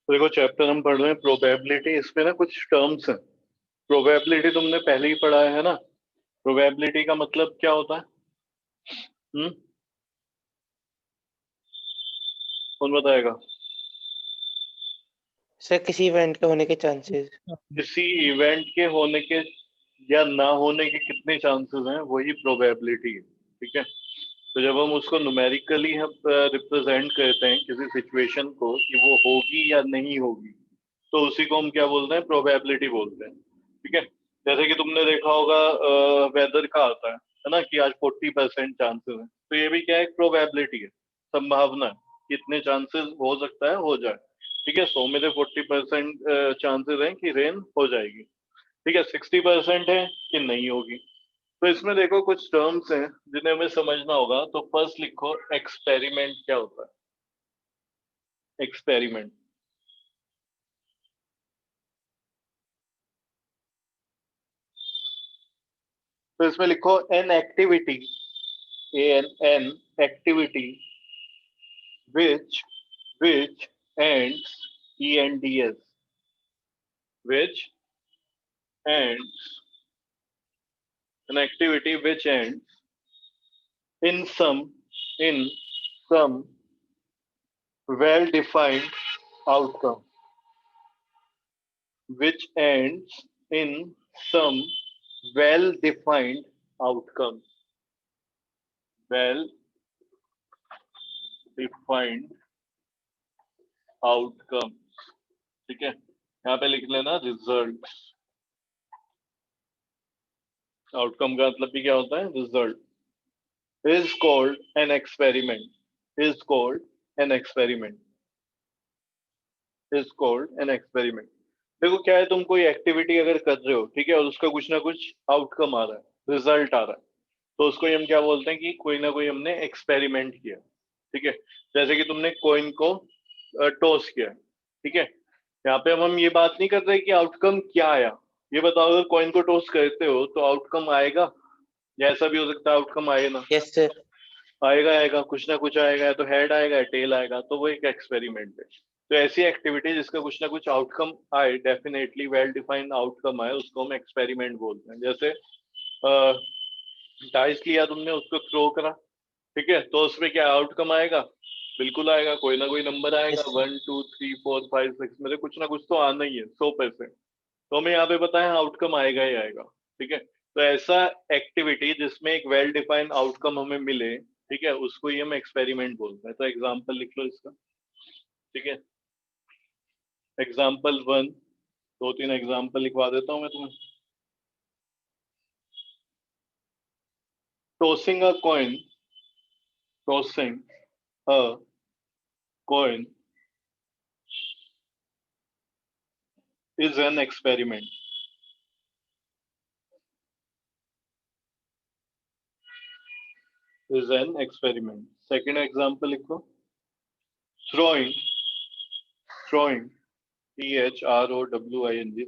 तो देखो चैप्टर हम पढ़ रहे हैं प्रोबेबिलिटी। इसमें ना कुछ टर्म्स हैं। प्रोबेबिलिटी तुमने पहले ही पढ़ा है ना। प्रोबेबिलिटी का मतलब क्या होता है? हम्म, कौन बताएगा? सर किसी इवेंट के होने के चांसेस। किसी इवेंट के होने के या ना होने के कितने चांसेस हैं, वही प्रोबेबिलिटी है। ठीक है। तो जब हम उसको न्यूमेरिकली हम रिप्रेजेंट करते हैं किसी सिचुएशन को कि वो होगी या नहीं होगी, तो उसी को हम क्या बोलते हैं? प्रोबेबिलिटी बोलते हैं। ठीक है। जैसे कि तुमने देखा होगा वेदर का आता है ना, कि आज 40% चांसेस है, तो ये भी क्या है? प्रोबेबिलिटी है, संभावना है कि इतने चांसेस हो सकता है हो जाए। ठीक है, 100 में से 40% चांसेस हैं कि रेन हो जाएगी। ठीक है, 60% है कि नहीं होगी। तो इसमें देखो कुछ टर्म्स हैं जिन्हें हमें समझना होगा। तो फर्स्ट लिखो एक्सपेरिमेंट। क्या होता है एक्सपेरिमेंट? तो इसमें लिखो an activity, an activity which ends ends which ends an activity which ends in some well defined outcome, which ends in some well defined outcome, well defined outcome। ठीक है, यहाँ पे लिख लेना रिजल्ट। आउटकम का मतलब भी क्या होता है? Result. Is called an experiment, is called an experiment, is called an experiment. देखो क्या है, तुम कोई एक्टिविटी अगर कर रहे हो, ठीक है, और उसका कुछ ना कुछ आउटकम आ रहा है, रिजल्ट आ रहा है, तो उसको ही हम क्या बोलते हैं? कि कोई ना कोई हमने एक्सपेरिमेंट किया। ठीक है। जैसे कि तुमने कॉइन को टॉस किया। ठीक है। यहाँ पे अब हम ये बात नहीं कर रहे कि आउटकम क्या आया। ये बताओ, अगर कॉइन को टॉस करते हो तो आउटकम आएगा, या ऐसा भी हो सकता है आउटकम आए ना? Yes sir. आएगा, आएगा, कुछ ना कुछ आएगा, या तो हेड आएगा या टेल आएगा, तो वो एक एक्सपेरिमेंट है। तो ऐसी एक्टिविटी जिसका कुछ ना कुछ आउटकम आए, डेफिनेटली वेल डिफाइंड आउटकम आए, उसको हम एक्सपेरिमेंट बोलते हैं। जैसे डाइस लिया तुमने, उसको थ्रो करा, ठीक है, तो उसमें क्या आउटकम आएगा? बिल्कुल आएगा, कोई ना कोई नंबर आएगा, यस सर। 1 2 3 4 5 6 में से कुछ ना कुछ तो आना ही है, 100%। तो हमें यहाँ पे बताएं आउटकम आएगा ही आएगा। ठीक है। तो ऐसा एक्टिविटी जिसमें एक वेल डिफाइंड आउटकम हमें मिले, ठीक है, उसको ही हम एक्सपेरिमेंट बोलते हैं। तो एग्जाम्पल लिख लो इसका। ठीक है, एग्जाम्पल 1, 2 3 एग्जाम्पल लिखवा देता हूँ मैं तुम्हें। Tossing a coin, tossing a coin is an experiment, is an experiment. Second example लिखो। throwing throwing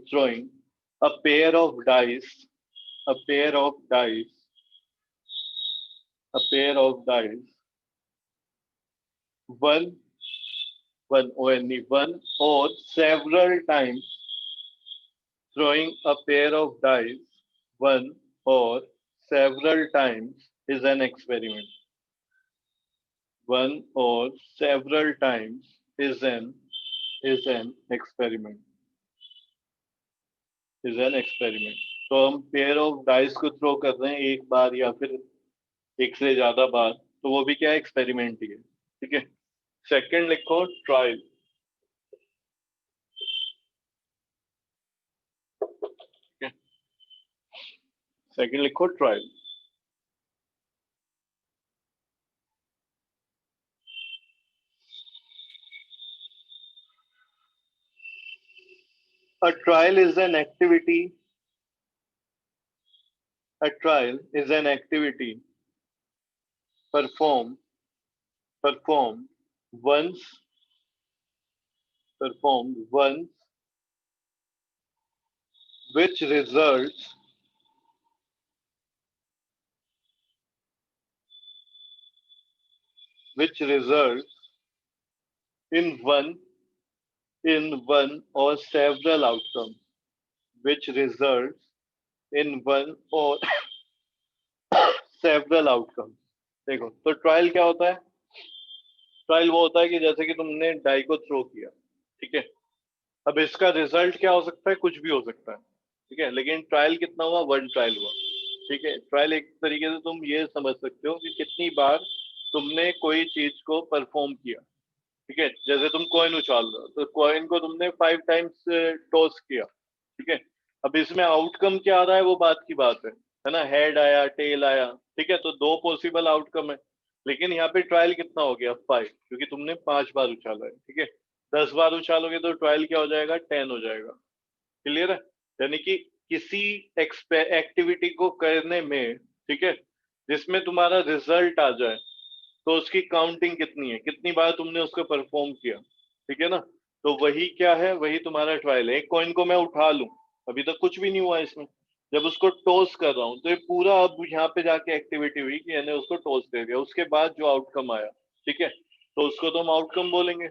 throwing a pair of dice, a pair of dice, a pair of dice, one only one or several times. Throwing a pair of dice one or several times is an experiment. One or several times is an experiment, is an experiment। तो हम pair of dice को throw कर रहे हैं एक बार या फिर एक से ज्यादा बार, तो वो भी क्या एक्सपेरिमेंट ही है। ठीक है। सेकंड लिखो ट्रायल। सेकंड लिखो trial. A trial is an activity. A trial is an activity performed performed once performed once which results which results in one in one or several outcomes which results in one or several outcomes. देखो तो trial क्या होता है? Trial वो होता है कि जैसे कि तुमने डाई को थ्रो किया, ठीक है, अब इसका रिजल्ट क्या हो सकता है? कुछ भी हो सकता है, ठीक है, लेकिन ट्रायल कितना हुआ? वन ट्रायल हुआ, ठीक है। ट्रायल एक तरीके से तुम ये समझ सकते हो कि कितनी बार तुमने कोई चीज को परफॉर्म किया, ठीक है। जैसे तुम कॉइन उछाल रहे हो तो कॉइन को तुमने 5 टाइम्स टॉस किया, ठीक है। अब इसमें आउटकम क्या आ रहा है वो बात की बात है ना, हेड आया, टेल आया, ठीक है, तो दो पॉसिबल आउटकम है। लेकिन यहाँ पे ट्रायल कितना हो गया? 5, क्योंकि तुमने 5 बार उछाला है, ठीक है। 10 बार उछालोगे तो ट्रायल क्या हो जाएगा? 10 हो जाएगा। क्लियर है? यानी कि किसी एक्टिविटी को करने में, ठीक है, जिसमें तुम्हारा रिजल्ट आ जाए, तो उसकी काउंटिंग कितनी है, कितनी बार तुमने उसको परफॉर्म किया, ठीक है ना। तो वही क्या है? वही तुम्हारा ट्रायल है। एक कॉइन को मैं उठा लूं, अभी तक कुछ भी नहीं हुआ इसमें, जब उसको टॉस कर रहा हूं तो ये पूरा अब यहाँ पे जाके एक्टिविटी हुई कि मैंने उसको टॉस दे दिया, उसके बाद जो आउटकम आया, ठीक है, तो उसको तो हम आउटकम बोलेंगे।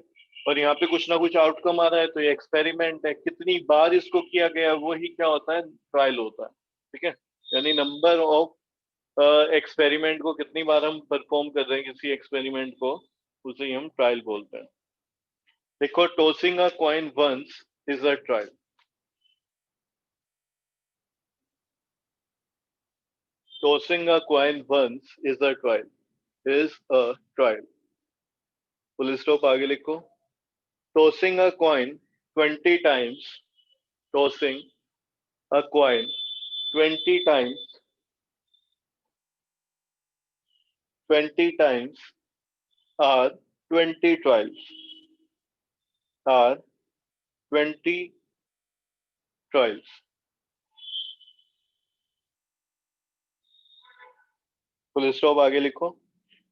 और यहाँ पे कुछ ना कुछ आउटकम आ रहा है तो ये एक्सपेरिमेंट है, कितनी बार इसको किया गया वही क्या होता है? ट्रायल होता है, ठीक है। यानी नंबर ऑफ एक्सपेरिमेंट को कितनी बार हम परफॉर्म कर रहे हैं किसी एक्सपेरिमेंट को, उसे ही हम ट्रायल बोलते हैं। देखो, tossing a coin once is a trial. Tossing a coin once is a trial, is a trial. Full stop, आगे लिखो। Tossing a coin 20 times, tossing a coin 20 times, 20 times are 20 trials, are 20 trials. Full stop, आगे लिखो।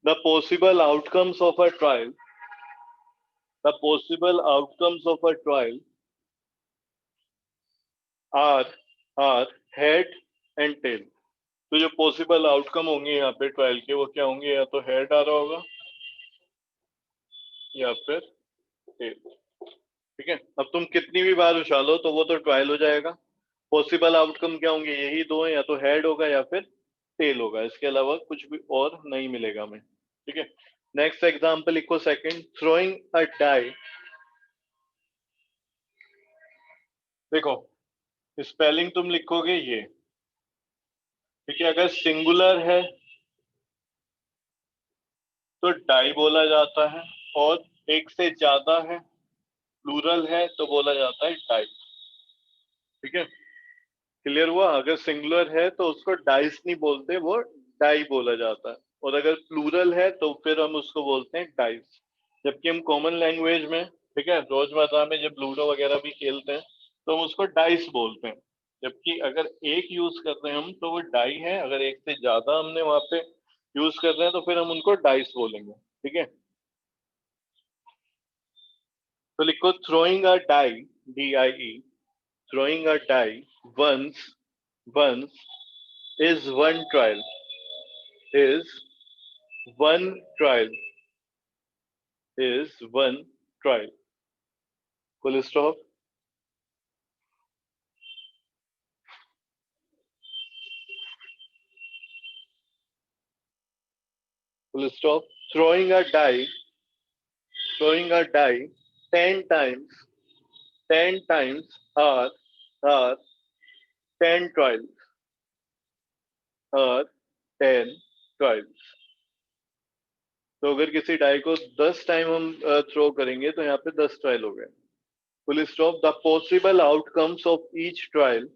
The possible outcomes of a trial, the possible outcomes of a trial are are head and tail। तो जो possible outcome होंगे यहाँ पे trial के, वो क्या होंगे? या तो हेड आ रहा होगा या फिर टेल, ठीक है। अब तुम कितनी भी बार उछालो तो वो तो ट्रायल हो जाएगा। पॉसिबल आउटकम क्या होंगे? यही दो हैं, या तो हेड होगा या फिर टेल होगा, इसके अलावा कुछ भी और नहीं मिलेगा हमें, ठीक है। नेक्स्ट एग्जांपल लिखो, सेकंड, थ्रोइंग अ डाई। देखो, स्पेलिंग तुम लिखोगे ये, ठीक है। अगर सिंगुलर है तो डाई बोला जाता है, और एक से ज्यादा है, प्लूरल है, तो बोला जाता है डाई, ठीक है। क्लियर हुआ? अगर सिंगुलर है तो उसको डाइस नहीं बोलते, वो डाई बोला जाता है। और अगर प्लूरल है तो फिर हम उसको बोलते हैं डाइस। जबकि हम कॉमन लैंग्वेज में, ठीक है, रोजमर्रा में जब लूडो वगैरह भी खेलते हैं तो हम उसको डाइस बोलते हैं। जबकि अगर एक यूज कर रहे हैं हम तो वो डाई है, अगर एक से ज्यादा हमने वहां पे यूज कर रहे हैं तो फिर हम उनको डाइस बोलेंगे, ठीक है। तो लिखो, throwing a die, D-I-E, throwing a die once is one trial, is one trial, is one trial. Full stop. Full stop. Throwing a die, throwing a die 10 times, 10 times are 10 trials, are 10 trials। तो अगर किसी die को 10 time हम throw करेंगे तो यहाँ पे 10 trial हो गए। Full stop. The possible outcomes of each trial,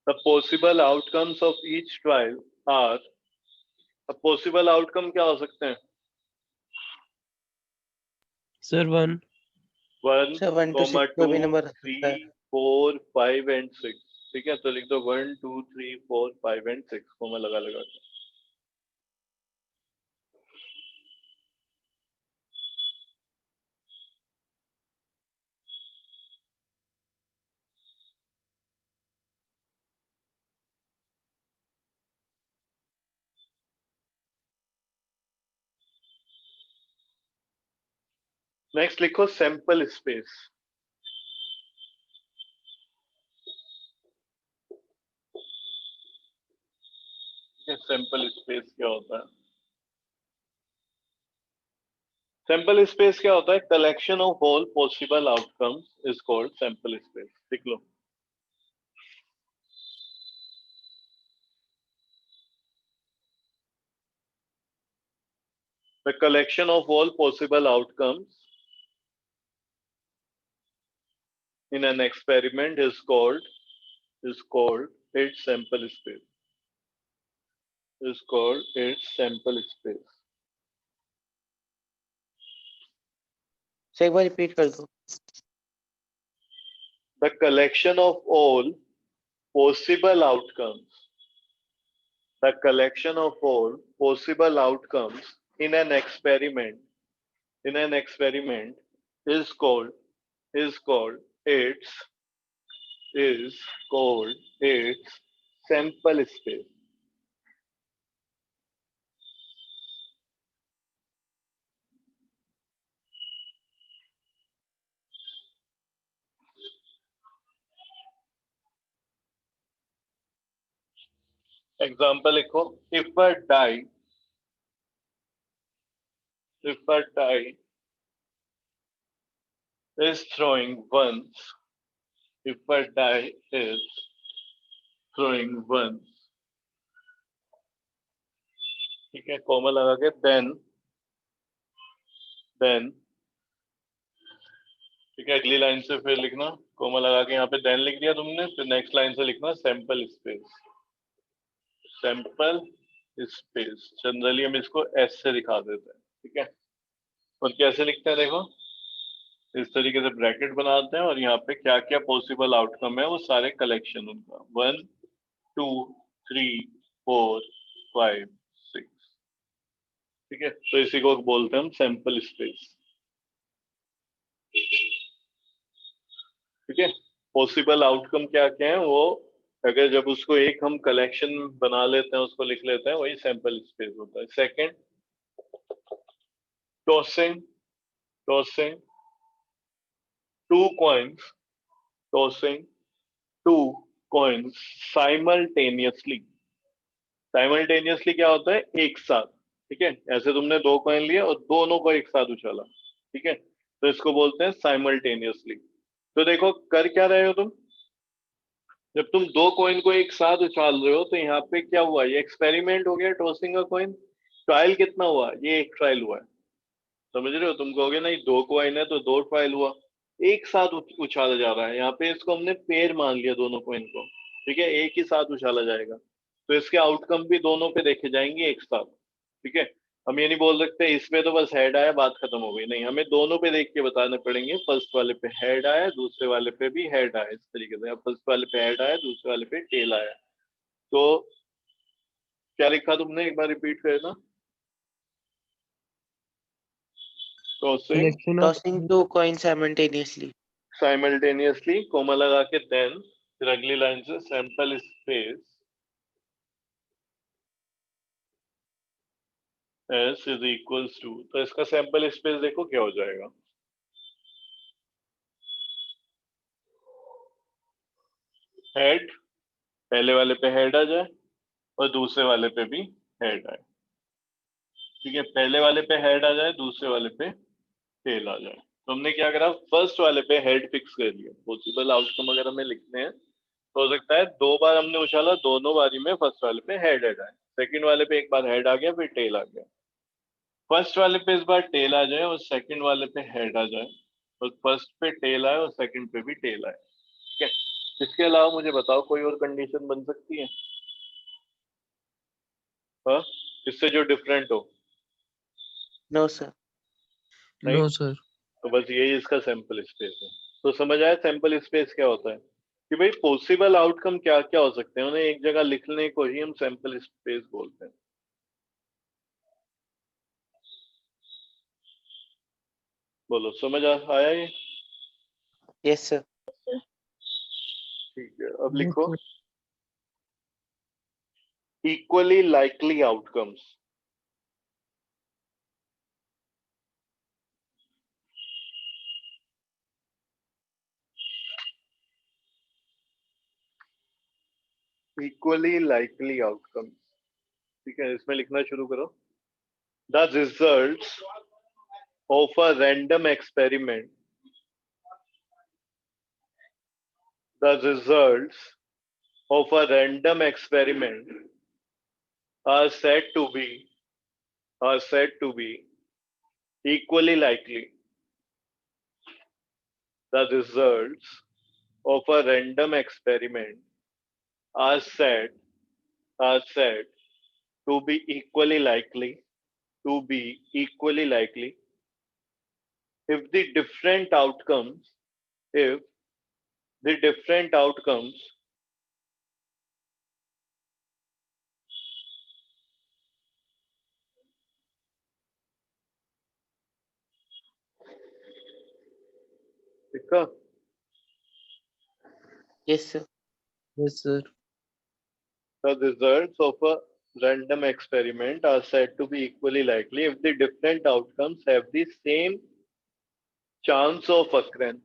the possible outcomes of each trial are, अब possible outcome क्या हो सकते हैं? Sir 1। One, sir 1 to comma 6 two, कोई भी नंबर रख थ्री, सकता है। 4, 5 एंड 6, ठीक है। तो लिख दो 1, 2, 3, 4, 5 एंड 6, कॉमा लगा लगा के। नेक्स्ट लिखो सैंपल स्पेस। सैंपल स्पेस क्या होता है? सैंपल स्पेस क्या होता है? Collection of all possible outcomes is called sample space. लिख लो। The collection of all possible outcomes in an experiment is called its sample space. Is called its sample space. Sir एक बार repeat कर दो। The collection of all possible outcomes. The collection of all possible outcomes in an experiment. In an experiment is called its is called its sample space. Example लिखो। If a die is throwing once, if a die is throwing once, ठीक है, comma लगा के then ठीक है, अगली line से फिर लिखना, कॉमा लगा के यहाँ पे then लिख दिया तुमने, फिर नेक्स्ट लाइन से लिखना sample space. Sample space generally हम इसको एस से दिखा देते हैं, ठीक है। और कैसे लिखते हैं देखो, इस तरीके से ब्रैकेट बनाते हैं और यहाँ पे क्या क्या पॉसिबल आउटकम है वो सारे कलेक्शन उनका 1 2 3 4 5 6, ठीक है। तो इसी को बोलते हैं हम सैंपल स्पेस, ठीक है। पॉसिबल आउटकम क्या क्या है वो, अगर जब उसको एक हम कलेक्शन बना लेते हैं, उसको लिख लेते हैं, वही सैंपल स्पेस होता है। Second, tossing tossing two coins tossing two coins simultaneously. Simultaneously क्या होता है? एक साथ, ठीक है। ऐसे तुमने दो कॉइन लिए और दोनों को एक साथ उछाला, ठीक है, तो इसको बोलते हैं साइमल्टेनियसली। तो देखो कर क्या रहे हो तुम, जब तुम दो कॉइन को एक साथ उछाल रहे हो तो यहाँ पे क्या हुआ, ये एक्सपेरिमेंट हो गया टॉसिंग का कॉइन। ट्रायल कितना हुआ? ये एक ट्रायल हुआ है, समझ रहे हो। तुम कहोगे नहीं दो कॉइन है तो दो ट्रायल हुआ, एक साथ उछाला जा रहा है। यहाँ पे इसको हमने पेयर मान लिया दोनों कॉइन को, ठीक है, एक ही साथ उछाला जाएगा, तो इसके आउटकम भी दोनों पे देखे जाएंगे एक साथ, ठीक है। हम ये नहीं बोल सकते इसमें तो बस हेड आया बात खत्म हो गई, नहीं, हमें दोनों पे देख के बताने पड़ेंगे। फर्स्ट वाले पे हेड आया, दूसरे वाले पे भी हेड आया, इस तरीके से। अब फर्स्ट वाले पे हेड आया, दूसरे वाले पे टेल आया, तो क्या लिखा तुमने, एक बार रिपीट करना। Tossing Collection of tossing two coin simultaneously. Simultaneously, comma लगा के देन, फिर अगली लाइन से sample space S is equals to, तो इसका सैंपल स्पेस देखो क्या हो जाएगा। हेड, पहले वाले पे हेड आ जाए और दूसरे वाले पे भी हेड आए, ठीक है। पहले वाले पे हेड आ जाए, दूसरे वाले पे टेल आ जाए। तो हमने क्या करा, फर्स्ट वाले पे हेड फिक्स कर लिया। पॉसिबल आउटकम अगर हमें लिखने हैं तो हो सकता है दो बार हमने उछाला, दोनों बारी में फर्स्ट वाले पे हेड हेड आए, सेकंड वाले पे एक बार हेड आ गया फिर टेल आ गया, फर्स्ट वाले पे इस बार टेल आ जाए और सेकंड वाले पे हेड आ जाए, और फर्स्ट पे टेल आए और सेकंड पे भी टेल आए, ठीक है। इसके अलावा मुझे बताओ कोई और कंडीशन बन सकती है, हाँ, इससे जो डिफरेंट हो? No sir. नहीं, no sir. तो बस यही इसका सैंपल स्पेस है। तो समझ आया सैंपल स्पेस क्या होता है, कि भाई पॉसिबल आउटकम क्या क्या हो सकते हैं, उन्हें एक जगह लिखने को ही हम सैंपल स्पेस बोलते हैं। बोलो समझ आया ये? Yes sir. ठीक है, अब Yes, लिखो sir. Equally likely outcomes. Equally likely outcome, ठीक है, इसमें लिखना शुरू करो। The results of a random experiment, the results of a random experiment are said to be equally likely. The results of a random experiment are said to be equally likely if the different outcomes if the different outcomes ठीक है? Yes, sir. Yes, sir. The results of a random experiment are said to be equally likely if the different outcomes have the same chance of occurrence.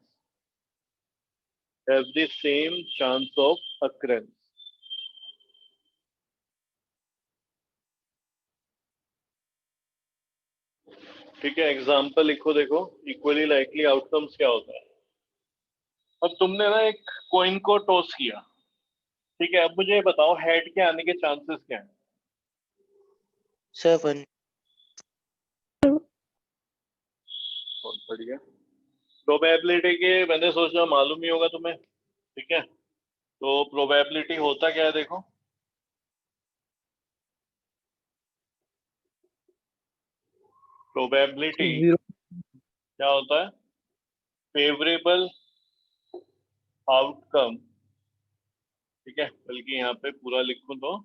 Have the same chance of occurrence. ठीक है, example लिखो, देखो equally likely outcomes क्या होता है। अब तुमने ना एक कॉइन को टॉस किया, ठीक है, अब मुझे ये बताओ हेड के आने के चांसेस क्या हैं? 7. बहुत बढ़िया। प्रोबेबिलिटी के मैंने सोचा मालूम ही होगा तुम्हें, ठीक है, तो प्रोबेबिलिटी होता क्या है देखो, प्रोबेबिलिटी 0. क्या होता है? फेवरेबल आउटकम, ठीक है, बल्कि यहाँ पे पूरा लिखूं तो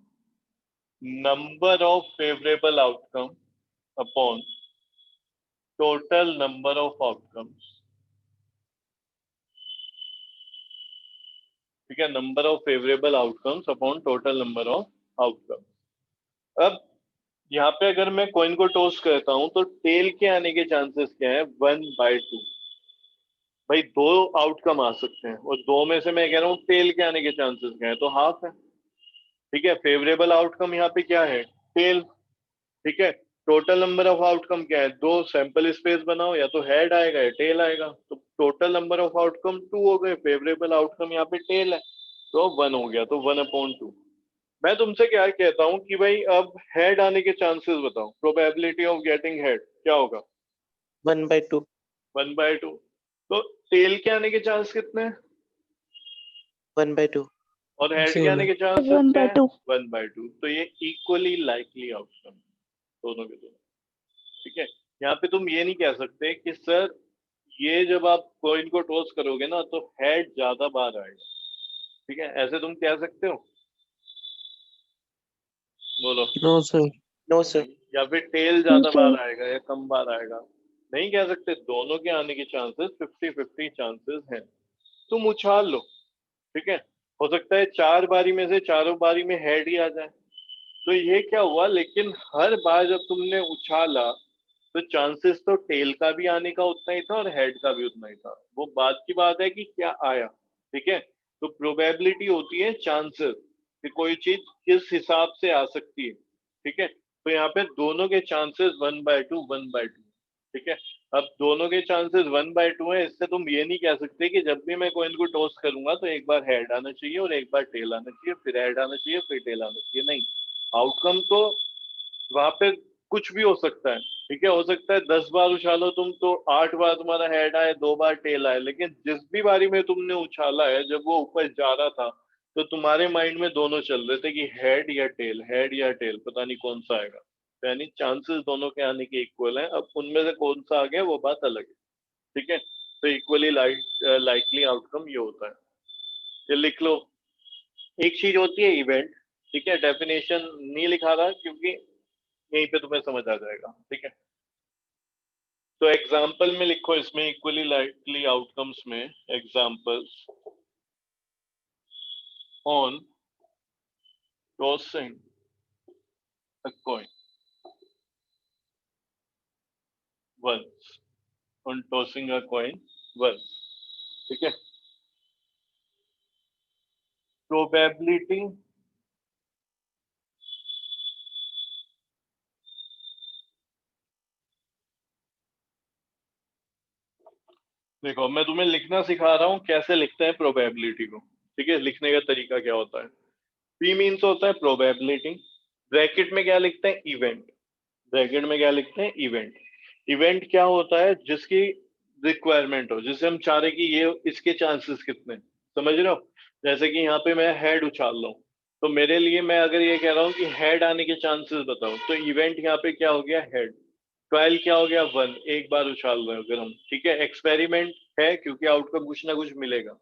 number of favourable outcome upon total number of outcomes, ठीक है, number of favourable outcomes upon total number of outcomes. अब यहाँ पे अगर मैं कॉइन को टॉस करता हूं तो टेल के आने के चांसेस क्या है? 1/2। भाई दो आउटकम आ सकते हैं और दो में से मैं कह रहा हूँ टेल के आने के चांसेस क्या है, तो हाफ है, ठीक है। फेवरेबल आउटकम यहाँ पे क्या है? टेल, ठीक है। टोटल नंबर ऑफ आउटकम क्या है? दो सैंपल स्पेस बनाओ, या तो हेड आएगा या टेल आएगा, तो टोटल नंबर ऑफ आउटकम 2 हो गए, फेवरेबल आउटकम यहाँ पे टेल है तो 1 हो गया, तो 1/2। मैं तुमसे क्या कहता हूँ कि भाई अब हेड आने के चांसेस बताओ, प्रोबेबिलिटी ऑफ गेटिंग हेड क्या होगा? 1/2. 1/2। तो टेल के आने के चांस कितने हैं 1/2. और हेड के Same आने है. के चांसेस क्या है? 1/2. 1/2। तो ये इक्वली लाइकली आउटकम दोनों के दोनों, ठीक है। यहाँ पे तुम ये नहीं कह सकते कि सर ये जब आप कॉइन को टॉस करोगे ना तो हेड ज्यादा बार आएगा, ठीक है, ऐसे तुम कह सकते हो? बोलो। No, sir. No, sir. या फिर टेल ज्यादा sir. बार आएगा या कम बार आएगा, नहीं कह सकते। दोनों के आने के चांसेस 50-50 चांसेस हैं। तुम उछाल लो, ठीक है, हो सकता है 4 बारी में से चारों बारी में हेड ही आ जाए, तो ये क्या हुआ, लेकिन हर बार जब तुमने उछाला तो चांसेस तो टेल का भी आने का उतना ही था और हेड का भी उतना ही था। वो बात की बात है कि क्या आया, ठीक है। तो प्रोबेबिलिटी होती है चांसेस कि कोई चीज किस हिसाब से आ सकती है, ठीक है। तो यहाँ पे दोनों के चांसेस 1/2, ठीक है। अब दोनों के चांसेस 1/2 है, इससे तुम ये नहीं कह सकते कि जब भी मैं कॉइन को टॉस करूंगा तो एक बार हेड आना चाहिए और एक बार टेल आना चाहिए, फिर हेड आना चाहिए फिर टेल आना चाहिए, नहीं। आउटकम तो वहां पे कुछ भी हो सकता है, ठीक है। हो सकता है 10 बार उछालो तुम तो 8 बार तुम्हारा हेड आए, 2 बार टेल आए, लेकिन जिस भी बारी में तुमने उछाला है जब वो ऊपर जा रहा था तो तुम्हारे माइंड में दोनों चल रहे थे कि हेड या टेल, पता नहीं कौन सा आएगा। तो यानी चांसेस दोनों के आने के इक्वल हैं। अब उनमें से कौन सा आ गया वो बात अलग है, ठीक है। तो इक्वली लाइकली आउटकम ये होता है, ये लिख लो। एक चीज होती है इवेंट, ठीक है, डेफिनेशन नहीं लिखा रहा क्योंकि यहीं पे तुम्हें समझ आ जाएगा, ठीक है। तो एग्जाम्पल में लिखो इसमें इक्वली लाइकली आउटकम्स में examples on tossing a coin once, on tossing a coin once, ठीक है। प्रोबेबिलिटी देखो मैं तुम्हें लिखना सिखा रहा हूँ कैसे लिखते हैं प्रोबेबिलिटी को, ठीक है। लिखने का तरीका क्या होता है, पी मीन्स होता है प्रोबेबिलिटी, ब्रैकेट में क्या लिखते हैं, इवेंट, ब्रैकेट में क्या लिखते हैं, इवेंट। इवेंट क्या होता है, जिसकी रिक्वायरमेंट हो, जिसे हम चाह रहे कि ये इसके चांसेस कितने हैं। समझ रहे हो, जैसे कि यहाँ पे मैं हेड उछाल रहा हूँ, तो मेरे लिए मैं अगर ये कह रहा हूँ कि हेड आने के चांसेस बताओ, तो इवेंट यहाँ पे क्या हो गया, हेड। ट्रायल क्या हो गया, वन, एक बार उछाल रहे हो अगर हम, ठीक है। एक्सपेरिमेंट है क्योंकि आउटकम कुछ ना कुछ मिलेगा।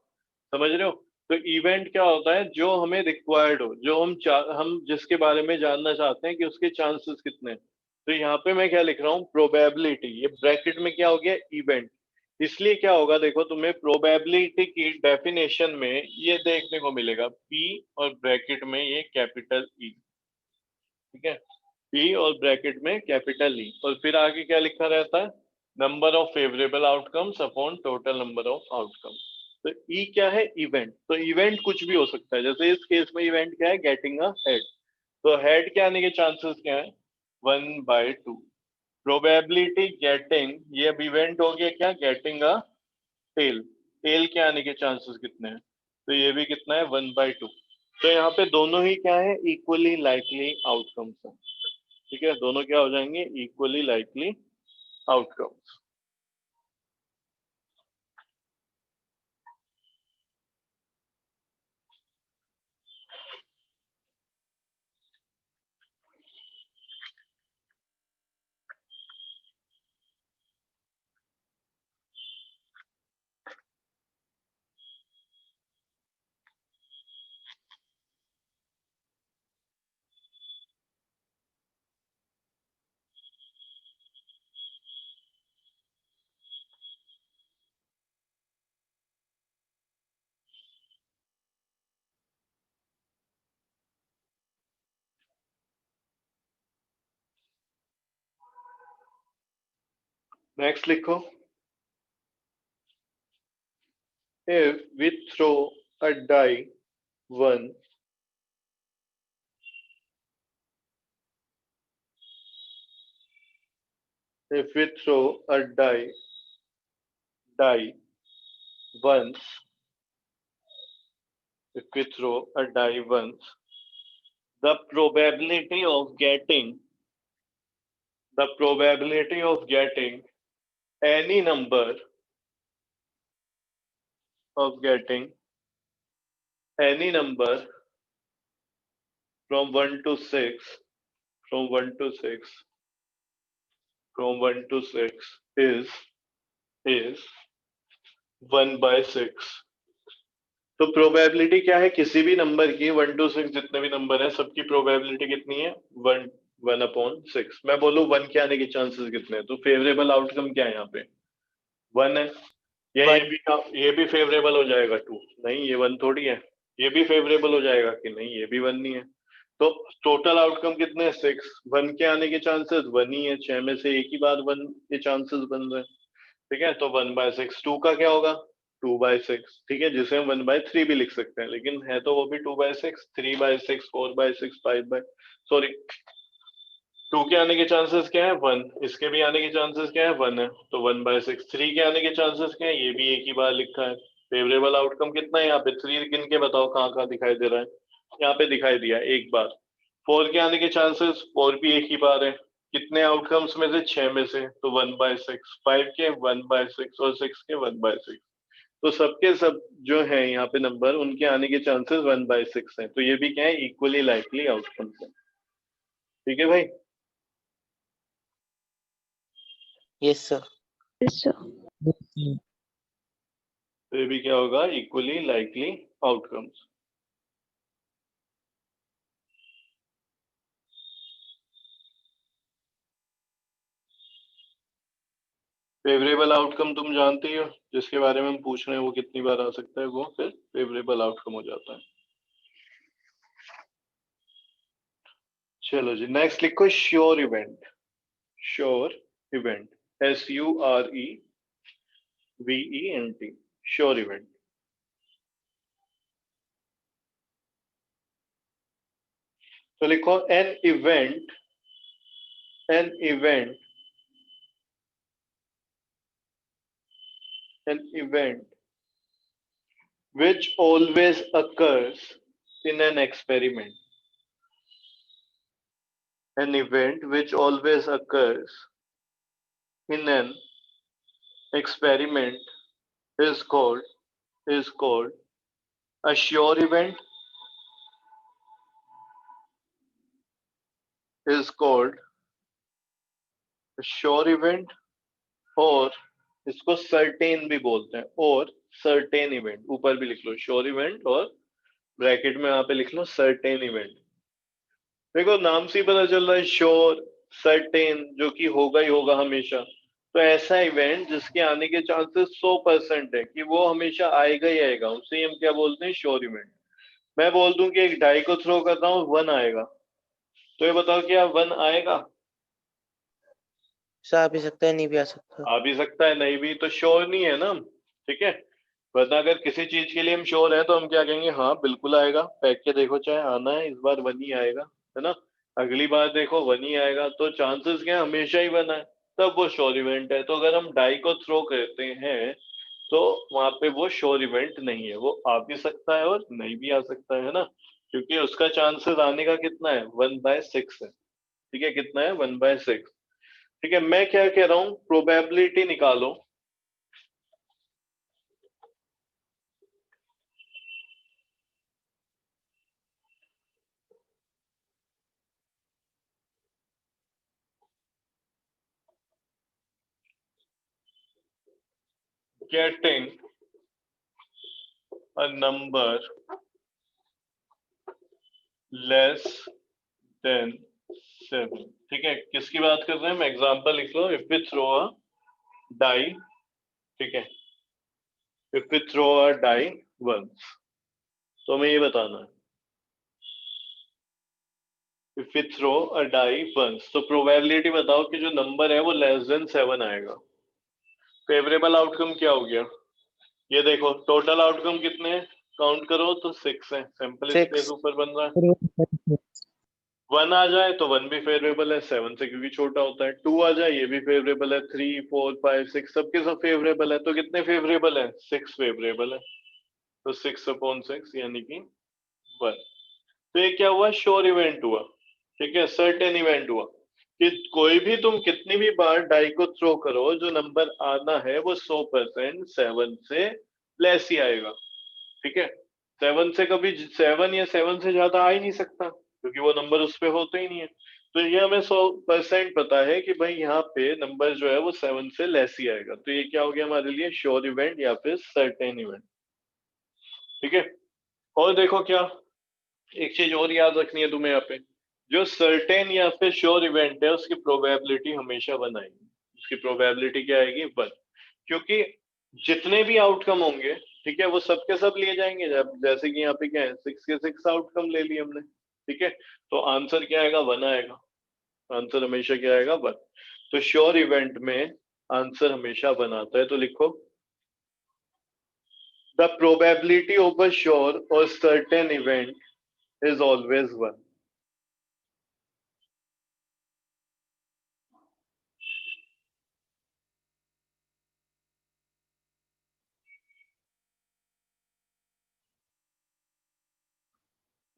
समझ रहे हो, तो इवेंट क्या होता है, जो हमें रिक्वायर्ड हो, जो हम जिसके बारे में जानना चाहते हैं कि उसके चांसेस कितने हैं। तो यहाँ पे मैं क्या लिख रहा हूँ, प्रोबेबिलिटी, ये ब्रैकेट में क्या हो गया, इवेंट। इसलिए क्या होगा, देखो तुम्हें प्रोबेबिलिटी की डेफिनेशन में ये देखने को मिलेगा, पी और ब्रैकेट में ये कैपिटल ई, ठीक है। पी और ब्रैकेट में कैपिटल ई, और फिर आगे क्या लिखा रहता है, number of favourable outcomes upon total number of outcomes. तो ई क्या है, इवेंट। तो इवेंट कुछ भी हो सकता है, जैसे इस केस में इवेंट क्या है, गेटिंग अ हेड। तो हेड के आने के चांसेस क्या है, 1/2। प्रोबेबिलिटी गेटिंग, ये अब इवेंट हो गया क्या, गेटिंग अ टेल, टेल के आने के चांसेस कितने हैं, तो ये भी कितना है, 1/2। तो यहाँ पे दोनों ही क्या है, इक्वली लाइकली आउटकम्स है, ठीक है। दोनों क्या हो जाएंगे, इक्वली लाइकली आउटकम्स। नेक्स्ट लिखो, if we throw a die once, if we throw a die once, if we throw a die once, the probability of getting, the probability of getting any number, of getting any number from 1 to 6, from 1 to 6, from 1 to 6 is 1/6। तो probability क्या है, किसी भी number की 1 to 6 जितने भी number है सबकी प्रोबेबिलिटी कितनी है, 1, 1/6। मैं बोलूँ 1 के आने के चांसेस कितने हैं, तो फेवरेबल आउटकम क्या है यहाँ पे, 1 है। या ये 1, भी, ये भी फेवरेबल हो जाएगा 2, नहीं ये 1 थोड़ी है। ये भी फेवरेबल हो जाएगा कि नहीं, ये भी 1 नहीं है। तो टोटल आउटकम कितने हैं, 6। 1 के आने के चांसेस 1 ही है, 6 में से एक ही बार 1 के चांसेस बन रहे हैं, ठीक है। तो 1/6, 2 का क्या होगा, 2/6, ठीक है, जिसे हम 1/3 भी लिख सकते हैं, लेकिन है तो वो भी 2/6, 3/6, 4/6, 5, सॉरी, 2 के आने के चांसेस क्या है, 1, इसके भी आने के चांसेस क्या है, 1 है, तो 1/6। 3 के आने के चांसेस क्या है, ये भी एक ही बार लिखा है। फेवरेबल आउटकम कितना है यहाँ पे, 3 गिन के बताओ कहाँ कहाँ दिखाई दे रहा है, यहाँ पे दिखाई दिया एक बार। 4 के आने के चांसेस, 4 भी एक ही बार है, कितने आउटकम्स में से, 6 में से, तो 1/6। 5 के 1/6 और 6 के 1/6। तो सबके सब जो है यहाँ पे नंबर, उनके आने के चांसेस 1/6 हैं, तो ये भी क्या है, इक्वली लाइकली आउटकम्स है, ठीक है भाई। yes sir. Yes, sir. तो ये भी क्या होगा, equally likely outcomes. Favourable outcome तुम जानते ही हो, जिसके बारे में हम पूछ रहे हैं वो कितनी बार आ सकता है, वो फिर फेवरेबल आउटकम हो जाता है। चलो जी, नेक्स्ट लिखो, sure event. Sure event, SUREVENT, sure event. तो लिखो an event, an event an event which always occurs in an experiment. An event which always occurs in an experiment is called a sure event, is called a sure event, और इसको certain भी बोलते हैं, और certain event ऊपर भी लिख लो sure event, और ब्रैकेट में यहाँ पे लिख लो सर्टेन इवेंट। देखो नाम से ही पता चल रहा है श्योर सर्टेन, जो कि होगा ही होगा हमेशा। तो ऐसा इवेंट जिसके आने के चांसेस 100% है कि वो हमेशा आएगा ही आएगा, उसे हम क्या बोलते हैं, श्योर इवेंट। मैं बोल दूं कि एक डाई को थ्रो करता हूँ 1 आएगा, तो ये बताओ क्या 1 आएगा? सर आ भी सकता है, नहीं भी आ सकता। आ भी सकता है, नहीं भी, तो श्योर नहीं है ना। ठीक है, वरना अगर किसी चीज के लिए हम श्योर है तो हम क्या कहेंगे, हाँ बिल्कुल आएगा, फेंक के देखो चाहे आना है, इस बार 1 ही आएगा, है ना। अगली बार देखो 1 ही आएगा, तो चांसेस क्या है, हमेशा ही 1 है, तब वो श्योर इवेंट है। तो अगर हम डाई को थ्रो करते हैं तो वहां पे वो श्योर इवेंट नहीं है, वो आ भी सकता है और नहीं भी आ सकता है ना, क्योंकि उसका चांसेस आने का कितना है, 1/6 है। ठीक है, कितना है, 1/6। ठीक है, मैं क्या कह रहा हूँ, प्रोबेबिलिटी निकालो। Getting a number less than 7। ठीक है, किसकी बात कर रहे हैं, मैं एग्जांपल लिख लो, if we throw a die, ठीक है, if we throw a die once, तो हमें ये बताना है, if we throw a die once, तो प्रोबेबिलिटी बताओ कि जो नंबर है वो लेस देन 7 आएगा। फेवरेबल आउटकम क्या हो गया, ये देखो टोटल आउटकम कितने हैं, काउंट करो तो 6 है, सैंपल स्पेस 6। ऊपर बन रहा है। 1 आ जाए तो 1 भी फेवरेबल है, 7 से क्योंकि छोटा होता है। 2 आ जाए ये भी फेवरेबल है, 3 4 5 6 सबके सब फेवरेबल है, तो कितने फेवरेबल है, 6 फेवरेबल है, तो 6/6 यानी कि 1। तो ये क्या हुआ, श्योर इवेंट हुआ। ठीक है, सर्टेन इवेंट हुआ कि कोई भी तुम कितनी भी बार डाई को थ्रो करो, जो नंबर आना है वो 100% 7 से लेस ही आएगा। ठीक है, 7 से कभी 7 या 7 से ज्यादा आ ही नहीं सकता, क्योंकि वो नंबर उस पे होते ही नहीं है। तो ये हमें 100% पता है कि भाई यहाँ पे नंबर जो है वो 7 से लेस ही आएगा, तो ये क्या हो गया हमारे लिए, श्योर इवेंट या फिर सर्टेन इवेंट। ठीक है, और देखो क्या, एक चीज और याद रखनी है तुम्हें यहाँ पे, जो सर्टेन या फिर श्योर इवेंट है उसकी प्रोबेबिलिटी हमेशा 1 आएगी। उसकी प्रोबेबिलिटी क्या आएगी, 1, क्योंकि जितने भी आउटकम होंगे, ठीक है, वो सबके सब लिए जाएंगे। जैसे कि यहाँ पे क्या है, 6 के 6 आउटकम ले लिए हमने। ठीक है, तो आंसर क्या आएगा, 1 आएगा, आंसर हमेशा क्या आएगा, 1। तो श्योर इवेंट में आंसर हमेशा 1 आता है, तो लिखो the probability of a sure और certain event is always 1।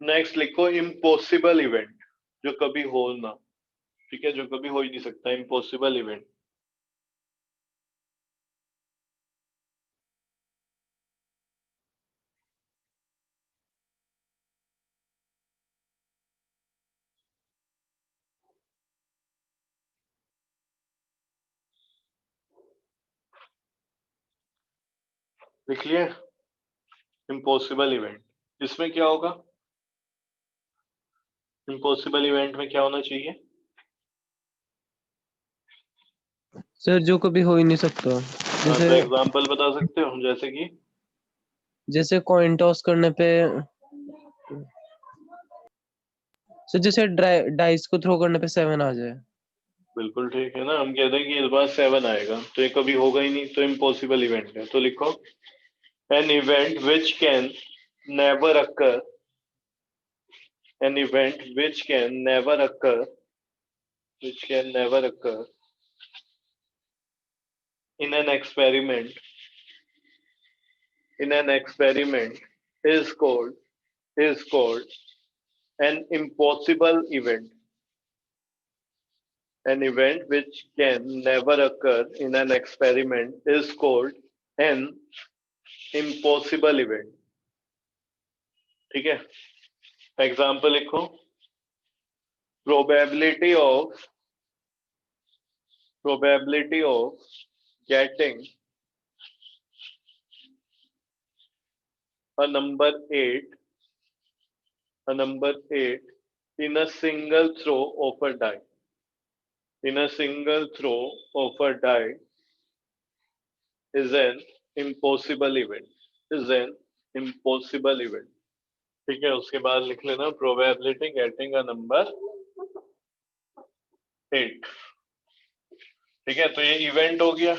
Next लिखो इम्पॉसिबल इवेंट, जो कभी हो ना। ठीक है, जो कभी हो ही नहीं सकता, इम्पॉसिबल इवेंट। लिख लिए, इम्पॉसिबल इवेंट। इसमें क्या होगा, इम्पॉसिबल इवेंट में क्या होना चाहिए, सर जो कभी हो ही नहीं सकता। हाँ, तो जैसे एग्जांपल बता सकते हो, जैसे कि जैसे कॉइन टॉस करने पे सर, जैसे डाइस को थ्रो करने पे 7 आ जाए। बिल्कुल ठीक है ना, हम कहते हैं कि इस बार 7 आएगा, तो ये कभी होगा ही नहीं, तो इम्पॉसिबल इवेंट है। तो लिखो an event which can never occur, an event which can never occur, which can never occur in an experiment in an experiment is called an impossible event. An event which can never occur in an experiment is called an impossible event. ठीक है, example लिखो. probability of getting a number 8 in a single throw of a die. In a single throw of a die is an impossible event. Is an impossible event. ठीक है, उसके बाद लिख लेना probability getting a number 8. ठीक है, तो ये इवेंट हो गया.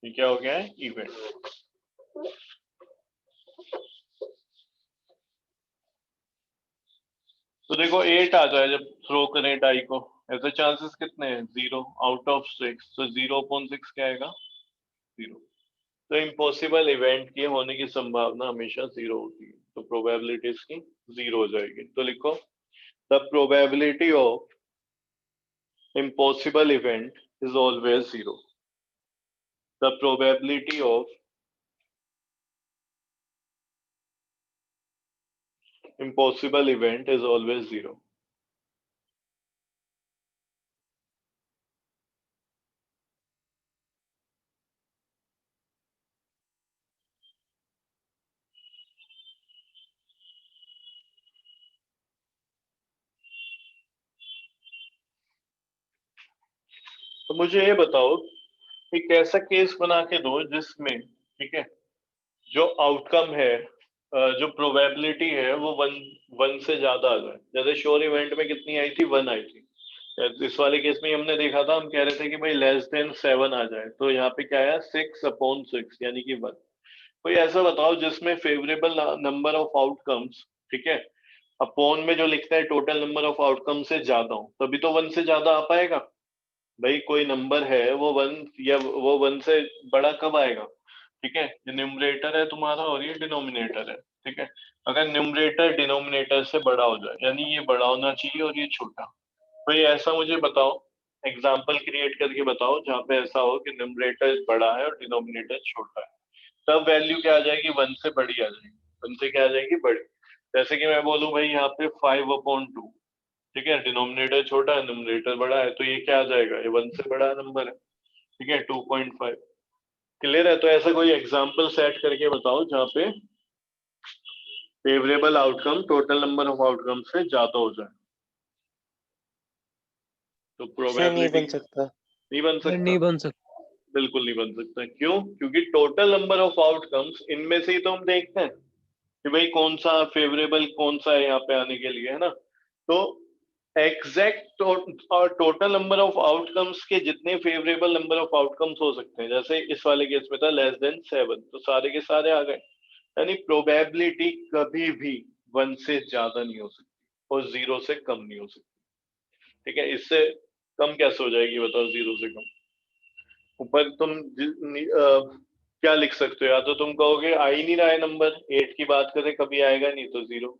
ये क्या हो गया है? इवेंट. तो देखो 8 आ जाए जब थ्रो करें डाई को, ऐसे चांसेस कितने हैं? 0 आउट ऑफ 6. तो 0/6 क्या आएगा? 0. तो इम्पॉसिबल इवेंट के होने की संभावना हमेशा 0 होती है, तो प्रोबेबिलिटी इसकी 0 हो जाएगी. तो लिखो the probability of impossible event is always 0. The probability of impossible event is always 0. तो मुझे ये बताओ एक ऐसा केस बना के दो जिसमें, ठीक है, जो आउटकम है, जो प्रोबेबिलिटी है वो 1 से ज्यादा आ जाए. जैसे श्योर इवेंट में कितनी आई थी? 1 आई थी. इस वाले केस में हमने देखा था, हम कह रहे थे कि भाई लेस देन 7 आ जाए, तो यहाँ पे क्या है? 6/6 यानी कि 1. कोई ऐसा बताओ जिसमें फेवरेबल नंबर ऑफ आउटकम्स, ठीक है, अपॉन में जो लिखता है टोटल नंबर ऑफ आउटकम से ज्यादा हो, तभी तो 1 से ज्यादा आ पाएगा. भाई कोई नंबर है वो 1 या वो 1 से बड़ा कब आएगा? ठीक है, ये न्यूमरेटर है तुम्हारा और ये डिनोमिनेटर है. ठीक है, अगर न्यूमरेटर डिनोमिनेटर से बड़ा हो जाए यानी ये बड़ा होना चाहिए और ये छोटा. भाई ऐसा मुझे बताओ, एग्जाम्पल क्रिएट करके बताओ जहाँ पे ऐसा हो कि न्यूमरेटर बड़ा है और डिनोमिनेटर छोटा है. तब वैल्यू क्या आ जाएगी? 1 से बड़ी आ जाएगी. 1 से क्या आ जाएगी? बड़ी. जैसे कि मैं बोलूं भाई यहाँ पे 5/2. ठीक है, डिनोमिनेटर छोटा है, न्यूमरेटर बड़ा है, तो ये क्या आ जाएगा? ये 1 से बड़ा नंबर है. ठीक है, 2.5. क्लियर है? तो ऐसा कोई एग्जाम्पल सेट करके बताओ जहाँ पे favourable outcome total number of outcome से ज्यादा हो जाए. तो सर नहीं प्रोबेबिलिटी बन सकता. नहीं बन सर सकता. नहीं बन सकता. बिल्कुल नहीं बन सकता. क्यों? क्योंकि टोटल नंबर ऑफ आउटकम्स इनमें से ही तो हम देखते हैं कि भाई कौन सा फेवरेबल कौन सा है यहाँ पे आने के लिए, है ना. तो एग्जैक्ट और टोटल नंबर ऑफ आउटकम्स के जितने फेवरेबल नंबर ऑफ आउटकम्स हो सकते हैं, जैसे इस वाले केस में था लेस देन 7, तो सारे के सारे आ गए. यानी प्रोबेबिलिटी कभी भी 1 से ज्यादा नहीं हो सकती और 0 से कम नहीं हो सकती. ठीक है, इससे कम कैसे हो जाएगी बताओ? 0 से कम. ऊपर तुम क्या लिख सकते हो? या तो तुम कहोगे आ ही नहीं रहा है नंबर, 8 की बात करें कभी आएगा नहीं, तो 0.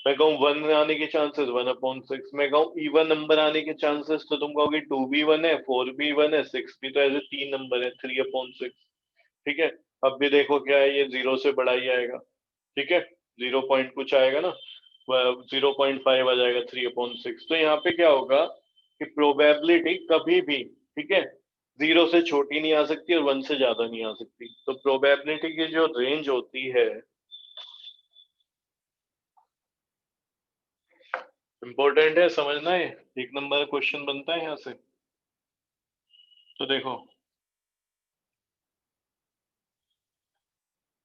मैं कहूँ 1 आने के चांसेस 1/6. मैं कहूँ इवन नंबर आने के चांसेस, तो तुम कहोगे 2 भी 1 है, 4 भी 1 है, 6 भी, तो ऐसे 3 नंबर है, 3/6. ठीक है, अब भी देखो क्या है, ये 0 से बड़ा ही आएगा. ठीक है, 0 पॉइंट कुछ आएगा ना, 0.5 आ जाएगा 3/6. तो यहाँ पे क्या होगा कि प्रोबेबिलिटी कभी भी, ठीक है, 0 से छोटी नहीं आ सकती और 1 से ज्यादा नहीं आ सकती. तो प्रोबेबिलिटी की जो रेंज होती है, इंपॉर्टेंट है, समझना है. 1 नंबर क्वेश्चन बनता है यहाँ से. तो देखो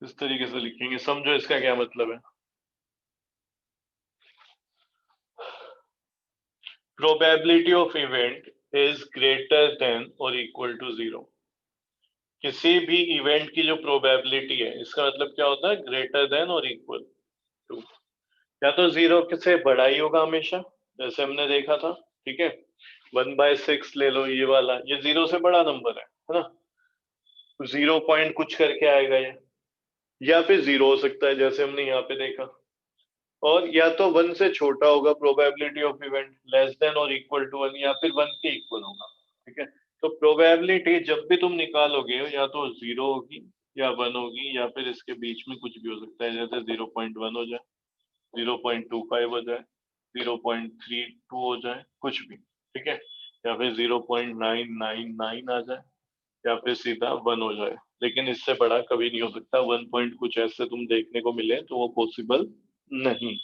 इस तरीके से लिखेंगे, समझो इसका क्या मतलब है. Probability of event is greater than और इक्वल टू 0. किसी भी इवेंट की जो प्रोबेबिलिटी है, इसका मतलब क्या होता है? ग्रेटर देन और इक्वल टू. या तो 0 से बड़ा ही होगा हमेशा, जैसे हमने देखा था. ठीक है, 1/6 ले लो, ये वाला, ये 0 से बड़ा नंबर है ना. 0 पॉइंट कुछ करके आएगा ये. या फिर 0 हो सकता है जैसे हमने यहाँ पे देखा, और या तो 1 से छोटा होगा probability of event, less than और इक्वल टू 1, या फिर 1 के इक्वल होगा। ठीक है, तो प्रोबेबिलिटी जब भी तुम निकालोगे या तो 0 होगी या 1 होगी, या फिर इसके बीच में कुछ भी हो सकता है, जैसे 0.1 हो जाए, 0.25 हो जाए, 0.32 हो जाए, कुछ भी। ठीक है, या फिर 0.999 आ जाए, या फिर सीधा 1 हो जाए, लेकिन इससे बड़ा कभी नहीं हो सकता। 1 पॉइंट कुछ ऐसे तुम देखने को मिले तो वो पॉसिबल नहीं।